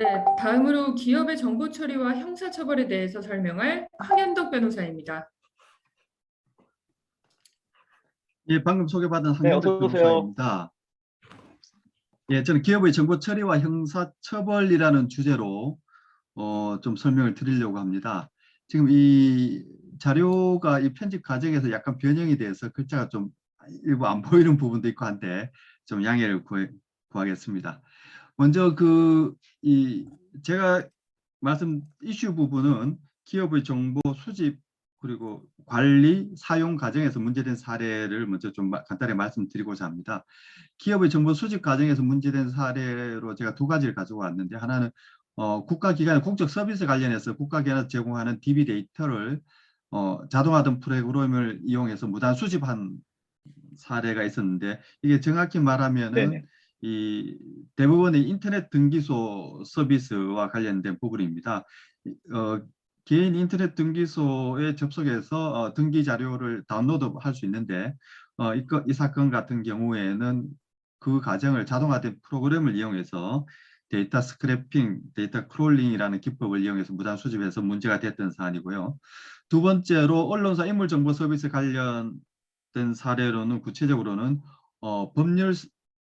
네, 다음으로 기업의 정보 처리와 형사처벌에 대해서 설명할 황현덕 변호사입니다. 예, 방금 소개받은 네, 황현덕 어서 오세요. 변호사입니다. 예, 저는 기업의 정보 처리와 형사처벌이라는 주제로 좀 설명을 드리려고 합니다. 지금 이 자료가 이 편집 과정에서 약간 변형이 돼서 글자가 좀 일부 안 보이는 부분도 있고 한데 좀 양해를 구하겠습니다. 먼저 제가 말씀 이슈 부분은 기업의 정보 수집 그리고 관리 사용 과정에서 문제된 사례를 먼저 좀 간단히 말씀드리고자 합니다. 기업의 정보 수집 과정에서 문제된 사례로 제가 두 가지를 가지고 왔는데, 하나는 국가기관의 국적 서비스 관련해서 국가기관에서 제공하는 DB 데이터를 자동화된 프로그램을 이용해서 무단 수집한 사례가 있었는데, 이게 정확히 말하면은 네네. 이 대부분의 인터넷 등기소 서비스와 관련된 부분입니다. 어, 개인 인터넷 등기소에 접속해서 등기 자료를 다운로드 할 수 있는데, 이 사건 같은 경우에는 그 과정을 자동화된 프로그램을 이용해서 데이터 스크래핑, 데이터 크롤링이라는 기법을 이용해서 무단 수집해서 문제가 됐던 사안이고요. 두 번째로 언론사 인물정보 서비스 관련된 사례로는, 구체적으로는 법률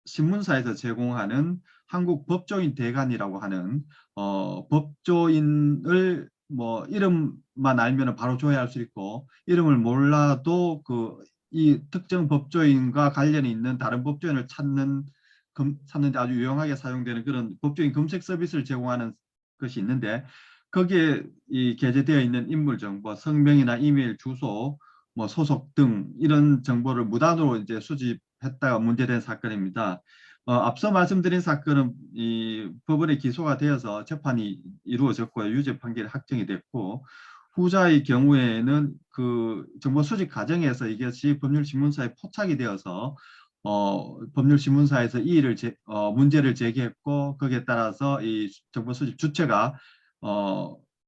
신문사에서 제공하는 한국 법조인 대관이라고 하는 법조인을 뭐 이름만 알면 바로 조회할 수 있고, 이름을 몰라도 이 특정 법조인과 관련이 있는 다른 법조인을 찾는데 아주 유용하게 사용되는 그런 법조인 검색 서비스를 제공하는 것이 있는데, 거기에 게재되어 있는 인물 정보, 성명이나 이메일 주소, 뭐 소속 등 이런 정보를 무단으로 이제 수집했다가 문제된 사건입니다. 앞서 말씀드린 사건은 이 법원에 기소가 되어서 재판이 이루어졌고요. 유죄 판결이 확정이 됐고, 후자의 경우에는 그 정보 수집 과정에서 이것이 법률신문사에 포착이 되어서 법률신문사에서 이 일을 문제를 제기했고, 거기에 따라서 이 정보 수집 주체가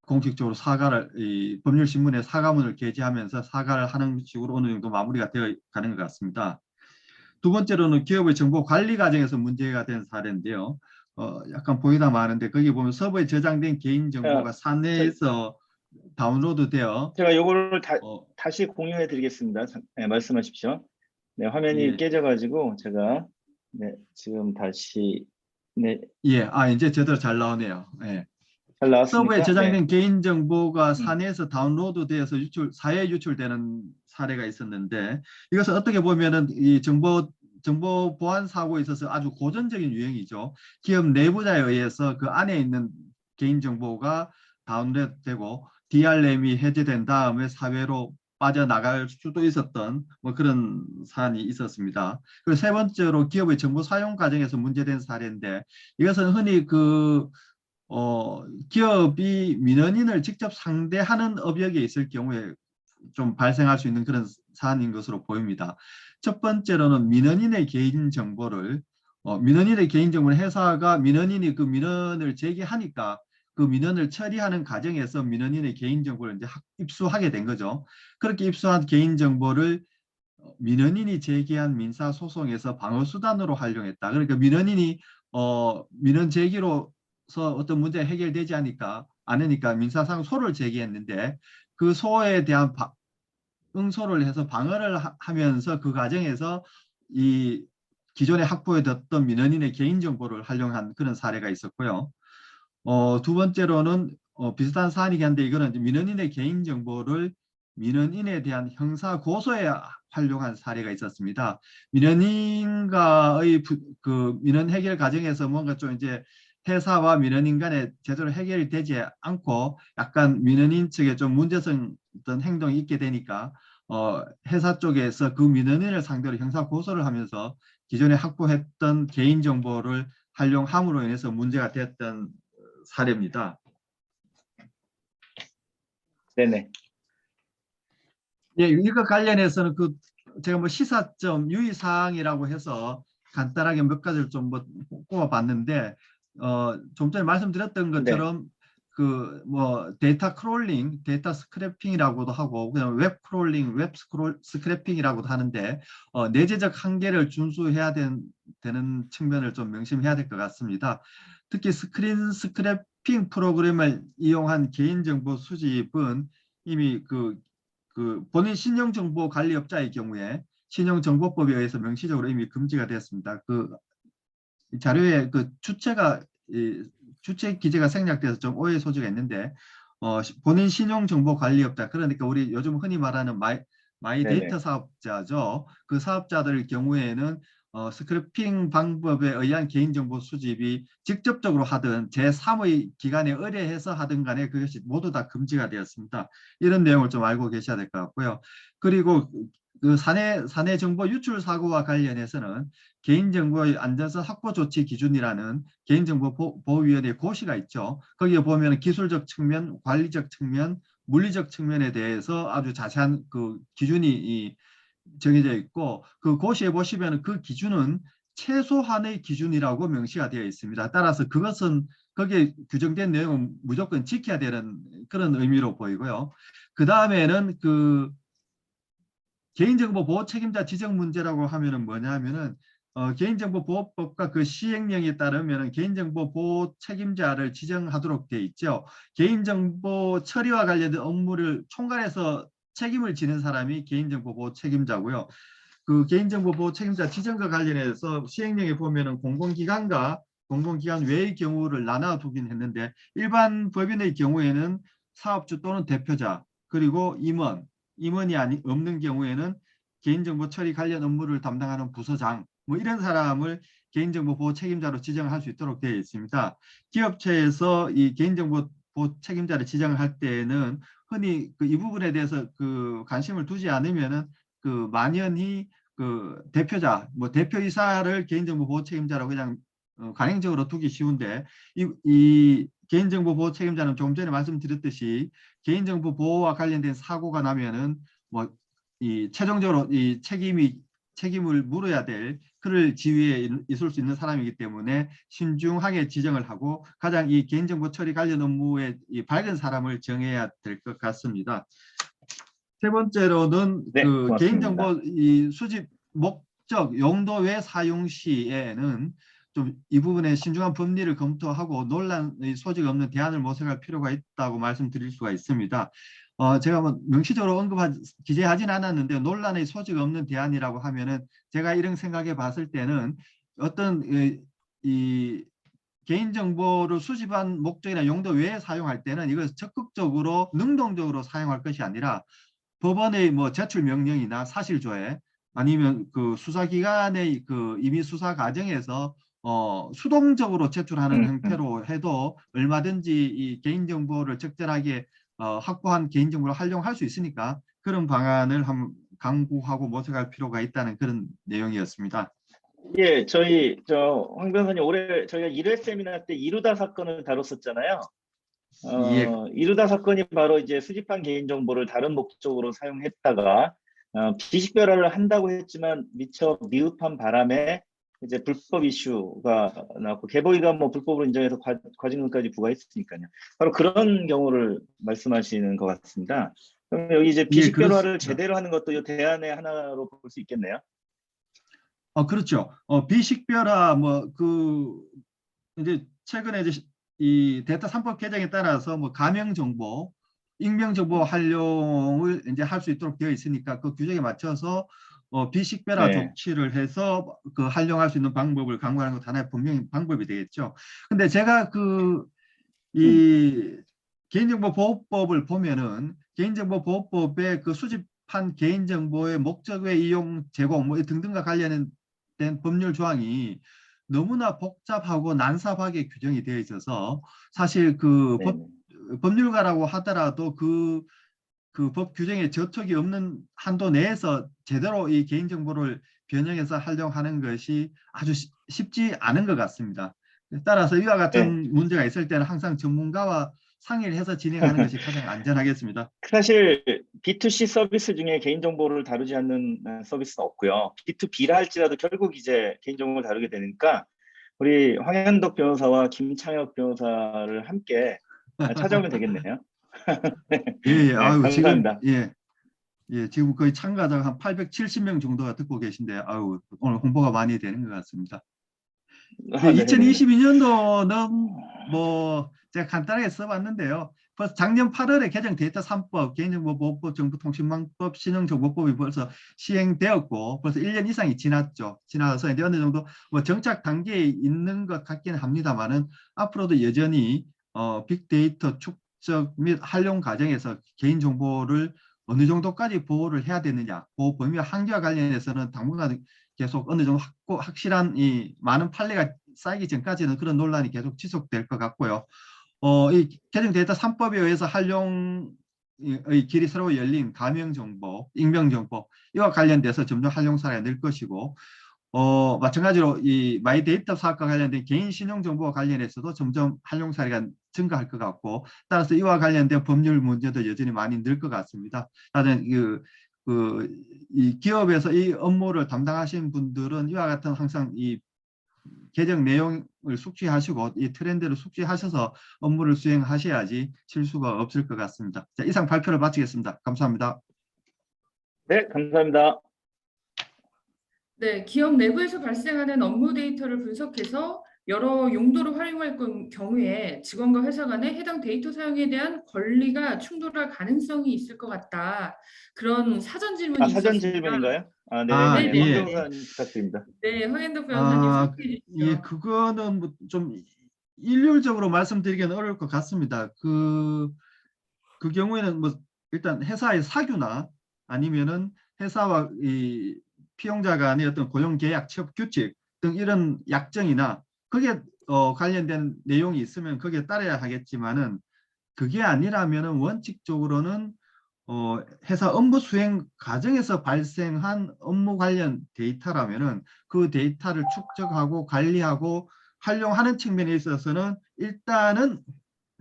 공식적으로 이 법률신문에 사과문을 게재하면서 사과를 하는 식으로 어느 정도 마무리가 되어 가는 것 같습니다. 두 번째로는 기업의 정보 관리 과정에서 문제가 된 사례인데요. 약간 보이다 마는데, 거기 보면 서버에 저장된 개인 자, 정보가 저, 사내에서 다운로드되어 제가 요거를 어, 다시 공유해 드리겠습니다. 네, 말씀하십시오. 네, 화면이 예, 깨져가지고 제가 네, 지금 다시 네, 예, 이제 제대로 잘 나오네요. 예. 잘 서버에 나왔습니까? 네. 저장된 개인 정보가 음. 사내에서 다운로드되어서 사회에 유출되는 사례가 있었는데, 이것은 어떻게 보면은 이 정보 보안 사고에 있어서 아주 고전적인 유형이죠. 기업 내부자에 의해서 그 안에 있는 개인 정보가 다운로드되고 DRM이 해제된 다음에 사회로 빠져나갈 수도 있었던 뭐 그런 사안이 있었습니다. 그리고 세 번째로 기업의 정보 사용 과정에서 문제된 사례인데, 이것은 흔히 기업이 민원인을 직접 상대하는 업역에 있을 경우에 좀 발생할 수 있는 그런 사안인 것으로 보입니다. 첫 번째로는 민원인의 개인정보를 회사가 민원인이 그 민원을 제기하니까 그 민원을 처리하는 과정에서 민원인의 개인정보를 이제 입수하게 된 거죠. 그렇게 입수한 개인정보를 민원인이 제기한 민사소송에서 방어수단으로 활용했다. 그러니까 민원인이 민원 제기로서 어떤 문제가 해결되지 않으니까 민사상 소를 제기했는데, 그 소에 대한 응소를 해서 방어를 하면서 그 과정에서 이 기존에 확보해뒀던 민원인의 개인정보를 활용한 그런 사례가 있었고요. 두 번째로는 비슷한 사안이긴 한데, 이거는 민원인의 개인정보를 민원인에 대한 형사 고소에 활용한 사례가 있었습니다. 민원인과의 그 민원 해결 과정에서 뭔가 좀 이제 회사와 민원인 간에 제대로 해결이 되지 않고 약간 민원인 측에 좀 문제성 어떤 행동이 있게 되니까 회사 쪽에서 그 민원인을 상대로 형사 고소를 하면서 기존에 확보했던 개인정보를 활용함으로 인해서 문제가 됐던 사례입니다. 네네. 예, 이거 관련해서는 제가 뭐 시사점 유의사항이라고 해서 간단하게 몇 가지를 좀 뭐 꼽아봤는데, 좀 전에 말씀드렸던 네. 것처럼 그 뭐 데이터 크롤링, 데이터 스크래핑이라고도 하고, 그냥 웹 크롤링, 스크래핑이라고도 하는데, 내재적 한계를 준수해야 되는 측면을 좀 명심해야 될 것 같습니다. 특히 스크린 스크래핑 프로그램을 이용한 개인정보 수집은 이미 그 본인 신용정보관리업자의 경우에 신용정보법에 의해서 명시적으로 이미 금지가 되었습니다. 그 자료에 그 주체 기재가 생략돼서 좀 오해 소지가 있는데 본인 신용정보관리업자, 그러니까 우리 요즘 흔히 말하는 네네. 마이데이터 사업자죠. 그 사업자들 경우에는 스크래핑 방법에 의한 개인정보 수집이 직접적으로 하든 제3의 기관에 의뢰해서 하든 간에 그것이 모두 다 금지가 되었습니다. 이런 내용을 좀 알고 계셔야 될 것 같고요. 그리고 그 사내 정보 유출 사고와 관련해서는 개인정보의 안전성 확보 조치 기준이라는 개인정보보호위원회 고시가 있죠. 거기에 보면 기술적 측면, 관리적 측면, 물리적 측면에 대해서 아주 자세한 그 기준이 정해져 있고, 그 고시에 보시면 그 기준은 최소한의 기준이라고 명시가 되어 있습니다. 따라서 그것은 거기에 규정된 내용은 무조건 지켜야 되는 그런 의미로 보이고요. 그 다음에는 그 개인정보 보호 책임자 지정 문제라고 하면은 뭐냐면은 개인정보보호법과 그 시행령에 따르면 개인정보 보호 책임자를 지정하도록 돼 있죠. 개인정보 처리와 관련된 업무를 총괄해서 책임을 지는 사람이 개인정보 보호 책임자고요. 그 개인정보 보호 책임자 지정과 관련해서 시행령에 보면은 공공기관과 공공기관 외의 경우를 나눠두긴 했는데, 일반 법인의 경우에는 사업주 또는 대표자, 그리고 임원이 없는 경우에는 개인정보 처리 관련 업무를 담당하는 부서장, 뭐 이런 사람을 개인정보 보호 책임자로 지정할 수 있도록 되어 있습니다. 기업체에서 이 개인정보 보호 책임자를 지정을 할 때에는 흔히 이 부분에 대해서 그 관심을 두지 않으면은 그 만연히 그 대표자, 뭐 대표이사를 개인정보 보호 책임자라고 그냥 관행적으로 두기 쉬운데, 이 개인정보 보호 책임자는 좀 전에 말씀드렸듯이 개인정보 보호와 관련된 사고가 나면은 뭐 이 최종적으로 이 책임을 물어야 될 그를 지위에 있을 수 있는 사람이기 때문에 신중하게 지정을 하고 가장 이 개인정보 처리 관련 업무에 밝은 사람을 정해야 될 것 같습니다. 세 번째로는 네, 그 고맙습니다. 개인정보 이 수집 목적, 용도 외 사용 시에는 좀 이 부분에 신중한 법리를 검토하고 논란의 소지가 없는 대안을 모색할 필요가 있다고 말씀드릴 수가 있습니다. 제가 뭐 명시적으로 기재하진 않았는데 논란의 소지가 없는 대안이라고 하면은 제가 이런 생각해 봤을 때는 어떤 이 개인정보를 수집한 목적이나 용도 외에 사용할 때는 이걸 적극적으로 능동적으로 사용할 것이 아니라 법원의 뭐 제출 명령이나 사실조회, 아니면 그 수사기관의 그 임의 수사 과정에서 수동적으로 제출하는 음. 형태로 해도 얼마든지 이 개인정보를 적절하게 확보한 개인정보를 활용할 수 있으니까 그런 방안을 한번 강구하고 모색할 필요가 있다는 그런 내용이었습니다. 예, 황 변호사님, 올해 저희가 1회 세미나 때 이루다 사건을 다뤘었잖아요. 예, 이루다 사건이 바로 이제 수집한 개인정보를 다른 목적으로 사용했다가 비식별화를 한다고 했지만 미처 미흡한 바람에 이제 불법 이슈가 나왔고, 개보이가 뭐 불법으로 인정해서 과징금까지 부과했으니까요. 바로 그런 경우를 말씀하시는 것 같습니다. 그럼 여기 이제 예, 비식별화를 그렇습니다. 제대로 하는 것도 이 대안의 하나로 볼 수 있겠네요. 그렇죠. 비식별화 이제 최근에 이제 이 데이터 3법 개정에 따라서 뭐 가명 정보, 익명 정보 활용을 이제 할 수 있도록 되어 있으니까 그 규정에 맞춰서 비식별화 네. 조치를 해서 그 활용할 수 있는 방법을 강구하는 것도 하나의 분명히 방법이 되겠죠. 근데 제가 이 개인정보보호법을 보면은 개인정보보호법에 그 수집한 개인정보의 목적 외 이용, 제공 뭐 등등과 관련된 법률 조항이 너무나 복잡하고 난삽하게 규정이 되어 있어서 사실 그 네. 법률가라고 하더라도 그 법 규정에 저촉이 없는 한도 내에서 제대로 이 개인정보를 변형해서 활용하는 것이 아주 쉽지 않은 것 같습니다. 따라서 이와 네. 같은 문제가 있을 때는 항상 전문가와 상의를 해서 진행하는 것이 가장 안전하겠습니다. 사실 B2C 서비스 중에 개인정보를 다루지 않는 서비스는 없고요. B2B라 할지라도 결국 이제 개인정보를 다루게 되니까 우리 황현덕 변호사와 김창혁 변호사를 함께 찾아오면 되겠네요. 예, 예. 네, 아유, 지금, 감사합니다. 예, 예, 지금 거의 참가자가 한 870명 정도가 듣고 계신데, 아유, 오늘 홍보가 많이 되는 것 같습니다. 네. 2022년도는 뭐 제가 간단하게 써봤는데요. 벌써 작년 8월에 개정 데이터 3법, 개인정보보호법, 정보통신망법, 신용정보법이 벌써 시행되었고 벌써 1년 이상이 지났죠. 지나서 이제 어느 정도 뭐 정착 단계에 있는 것 같기는 합니다만은 앞으로도 여전히 빅데이터 축적 및 활용 과정에서 개인정보를 어느 정도까지 보호를 해야 되느냐, 보호 범위와 한계와 관련해서는 당분간 계속 어느 정도 확실한 이 많은 판례가 쌓이기 전까지는 그런 논란이 계속 지속될 것 같고요. 이 개정 데이터 3법에 의해서 활용의 길이 새로 열린 가명정보, 익명정보 이와 관련돼서 점점 활용 사례가 늘 것이고 마찬가지로 이 마이데이터 사업과 관련된 개인 신용 정보와 관련해서도 점점 활용 사례가 증가할 것 같고 따라서 이와 관련된 법률 문제도 여전히 많이 늘 것 같습니다. 다른 이 기업에서 이 업무를 담당하시는 분들은 이와 같은 항상 이 개정 내용을 숙지하시고 이 트렌드를 숙지하셔서 업무를 수행하셔야지 실수가 없을 것 같습니다. 자, 이상 발표를 마치겠습니다. 감사합니다. 네, 감사합니다. 네, 기업 내부에서 발생하는 업무 데이터를 분석해서 여러 용도로 활용할 경우에 직원과 회사 간에 해당 데이터 사용에 대한 권리가 충돌할 가능성이 있을 것 같다. 그런 사전 질문이 사전 있었습니다. 질문인가요? 네, 네네네. 황 예. 변호사님 부탁드립니다. 네, 황현덕 변호사님 소개해 예, 주시죠. 그거는 뭐좀 일률적으로 말씀드리기는 어려울 것 같습니다. 그 경우에는 뭐 일단 회사의 사규나 아니면은 회사와 이 피용자 간의 어떤 고용계약, 취업 규칙 등 이런 약정이나 그게 관련된 내용이 있으면 거기에 따라야 하겠지만은 그게 아니라면은 원칙적으로는 회사 업무 수행 과정에서 발생한 업무 관련 데이터라면은 그 데이터를 축적하고 관리하고 활용하는 측면에 있어서는 일단은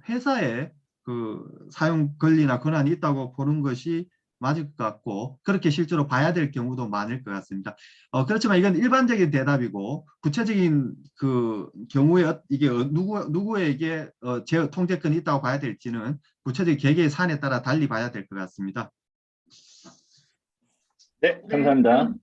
회사에 그 사용 권리나 권한이 있다고 보는 것이 맞을 것 같고 그렇게 실제로 봐야 될 경우도 많을 것 같습니다. 그렇지만 이건 일반적인 대답이고 구체적인 그 경우에 이게 누구에게 제 통제권이 있다고 봐야 될지는 구체적인 개개의 사안에 따라 달리 봐야 될 것 같습니다. 네, 네, 감사합니다. 그럼